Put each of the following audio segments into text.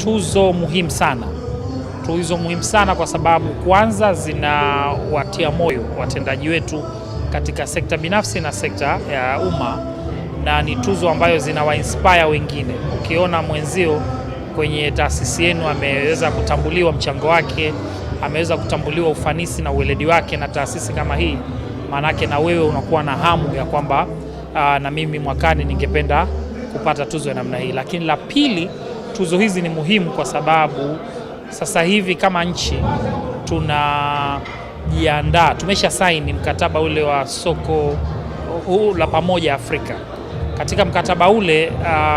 tuzo muhimu sana. Tuzo muhimu sana kwa sababu kwanza zinawatia moyo watendaji wetu katika sekta binafsi na sekta ya umma, na ni tuzo ambayo zinawa-inspire wengine. Ukiona mwenzio kwenye taasisi yenu ameweza kutambuliwa mchango wake, ameweza kutambuliwa ufanisi na uweledi wake na taasisi kama hii, maanake na wewe unakuwa na hamu ya kwamba na mimi mwakani ningependa kupata tuzo ya namna hii. Lakini la pili, tuzo hizi ni muhimu kwa sababu sasa hivi kama nchi tunajiandaa, tumesha saini mkataba ule wa soko la pamoja Afrika. Katika mkataba ule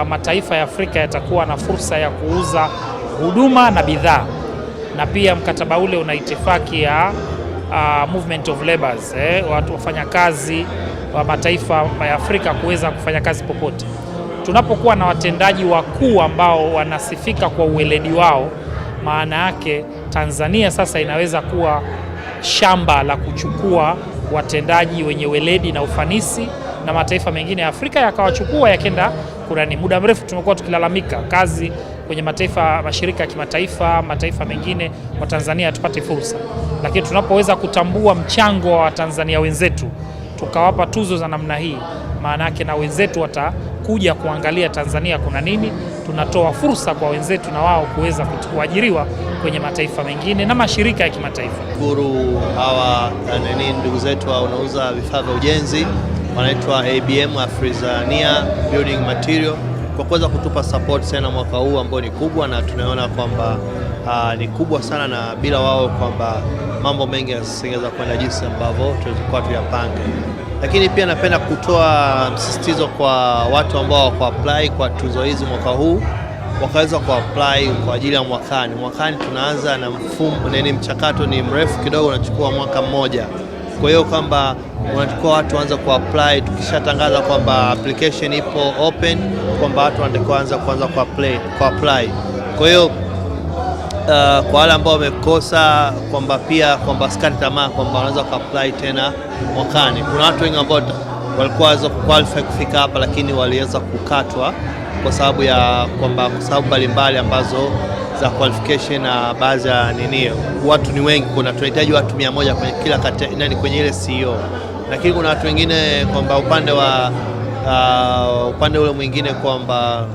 mataifa ya Afrika yatakuwa na fursa ya kuuza huduma na bidhaa, na pia mkataba ule una itifaki ya movement of labors, watu wafanya kazi wa mataifa ya Afrika kuweza kufanya kazi popote. Tunapokuwa na watendaji wakuu ambao wanasifika kwa uweledi wao, maana yake Tanzania sasa inaweza kuwa shamba la kuchukua watendaji wenye weledi na ufanisi, na mataifa mengine ya Afrika yakawachukua yakenda kurani. Muda mrefu tumekuwa tukilalamika kazi kwenye mashirika ya kimataifa, mataifa mengine, wa Tanzania tupate fursa. Lakini tunapoweza kutambua mchango wa Tanzania wenzetu, tukawapa tuzo za namna hii, maana yake na wenzetu watakuja kuangalia Tanzania kuna nini. Tunatoa fursa kwa wenzetu na wao kuweza kuajiriwa kwenye mataifa mengine na mashirika ya kimataifa. Shukuru hawa ndugu zetu wanauza vifaa vya ujenzi, wanaitwa ABM, Afrizania Building Material, kwa kuweza kutupa support sana mwaka huu ambao ni kubwa, na tunaona kwamba ni kubwa sana, na bila wao kwamba mambo mengi yasingeweza kwenda jinsi ambavyo tulikuwa tuyapange. Lakini pia napenda kutoa msisitizo kwa watu ambao wako apply kwa tuzo hizi mwaka huu, wakaweza kuapply kwa ajili ya mwakani. Mwakani tunaanza na mchakato ni mrefu kidogo, unachukua mwaka mmoja. Kwa hiyo kwamba unachukua watu waanza kuapply, tukishatangaza kwamba application ipo open, kwamba watu wanatakiwa kuanza kuapply. Kwa hiyo kwa wale ambao wamekosa kwamba pia kwamba sikati tamaa kwamba wanaweza kuapply tena mwakani. Kuna watu wengi ambao walikuwa waweza kuqualify kufika hapa, lakini waliweza kukatwa kwa sababu ya kwamba mbalimbali ambazo za qualification, na baadhi ya watu ni wengi, tunahitaji watu 100 kwenye kila kwenye ile CEO. Lakini kuna watu wengine kwamba upande ule mwingine kwamba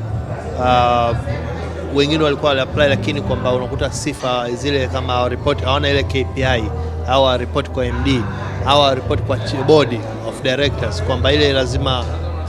wengine walikuwa wali-apply, lakini kwamba unakuta sifa zile kama report hawana ile KPI, au report kwa MD, au report kwa board of directors, kwamba ile lazima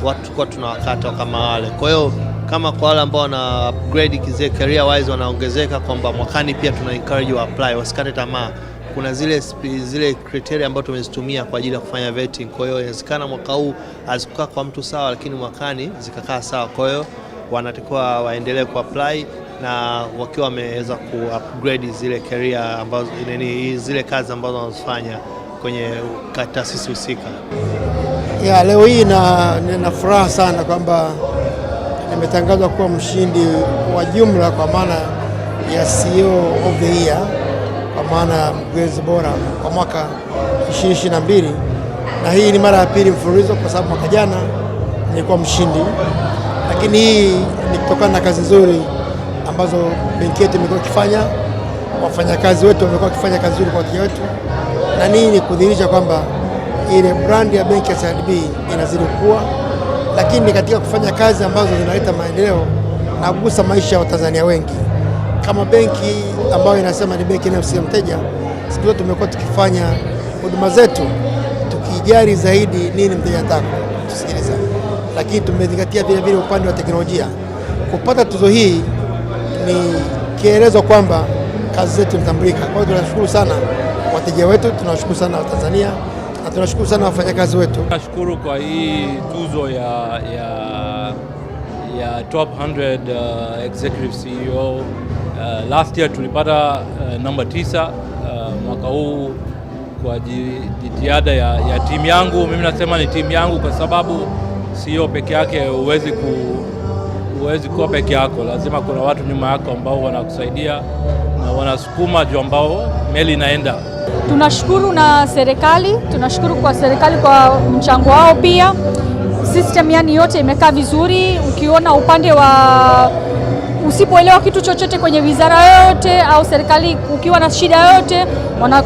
watu kwa tunawakata kama wale. Kwa hiyo kama kwa wale ambao wana upgrade kizee career wise wanaongezeka, kwamba mwakani pia tuna encourage wa apply, wasikate tamaa. Kuna zile criteria ambazo tumezitumia kwa ajili ya kufanya vetting. Kwa hiyo inawezekana mwaka huu hazikukaa kwa mtu sawa, lakini mwakani zikakaa sawa. Kwa hiyo wanatakiwa waendelee kuapply, na wakiwa wameweza kuupgrade zile career ambazo zile kazi ambazo wanazofanya kwenye taasisi husika. Leo hii nina furaha sana kwamba nimetangazwa kuwa mshindi wa jumla kwa maana ya CEO of the Year, kwa maana mkurugenzi bora kwa mwaka 2022, na hii ni mara ya pili mfululizo, kwa sababu mwaka jana nilikuwa mshindi. Lakini hii ni kutokana na kazi nzuri ambazo benki yetu imekuwa ikifanya, wafanyakazi wetu wamekuwa wakifanya kazi nzuri kwa wateja wetu, na nini ni kudhihirisha kwamba ile brand ya benki ya CRDB inazidi kukua, lakini katika kufanya kazi ambazo zinaleta maendeleo na kugusa maisha ya Watanzania wengi. Kama benki ambayo inasema ni benki inayohusia mteja, siku zote tumekuwa tukifanya huduma zetu tukijali zaidi nini mteja anataka tusikiliza, lakini tumezingatia vile vile upande wa teknolojia. Kupata tuzo hii ni kielezo kwamba kazi zetu zinatambulika. Kwa hiyo tunashukuru sana wateja wetu, tunashukuru sana Watanzania, na tunashukuru sana wafanyakazi wetu. Nashukuru kwa hii tuzo ya top 100 executive CEO. Last year tulipata namba 9. Mwaka huu kwa jitihada ya timu yangu, mimi nasema ni timu yangu kwa sababu CEO peke yake huwezi kuwa peke yako, lazima kuna watu nyuma yako ambao wanakusaidia na wanasukuma juu ambao meli inaenda. Tunashukuru na serikali, tunashukuru kwa serikali kwa mchango wao pia. System yani yote imekaa vizuri. Ukiona upande wa usipoelewa kitu chochote kwenye wizara yoyote au serikali, ukiwa na shida yoyote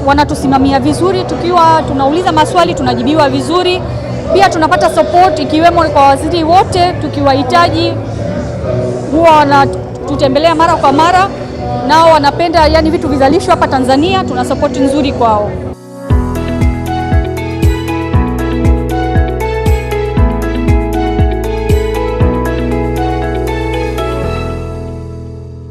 wanatusimamia vizuri, tukiwa tunauliza maswali tunajibiwa vizuri. Pia tunapata support ikiwemo kwa waziri wote, tukiwahitaji huwa wanatutembelea mara kwa mara, nao wanapenda yani vitu vizalishwe hapa Tanzania, tuna support nzuri kwao.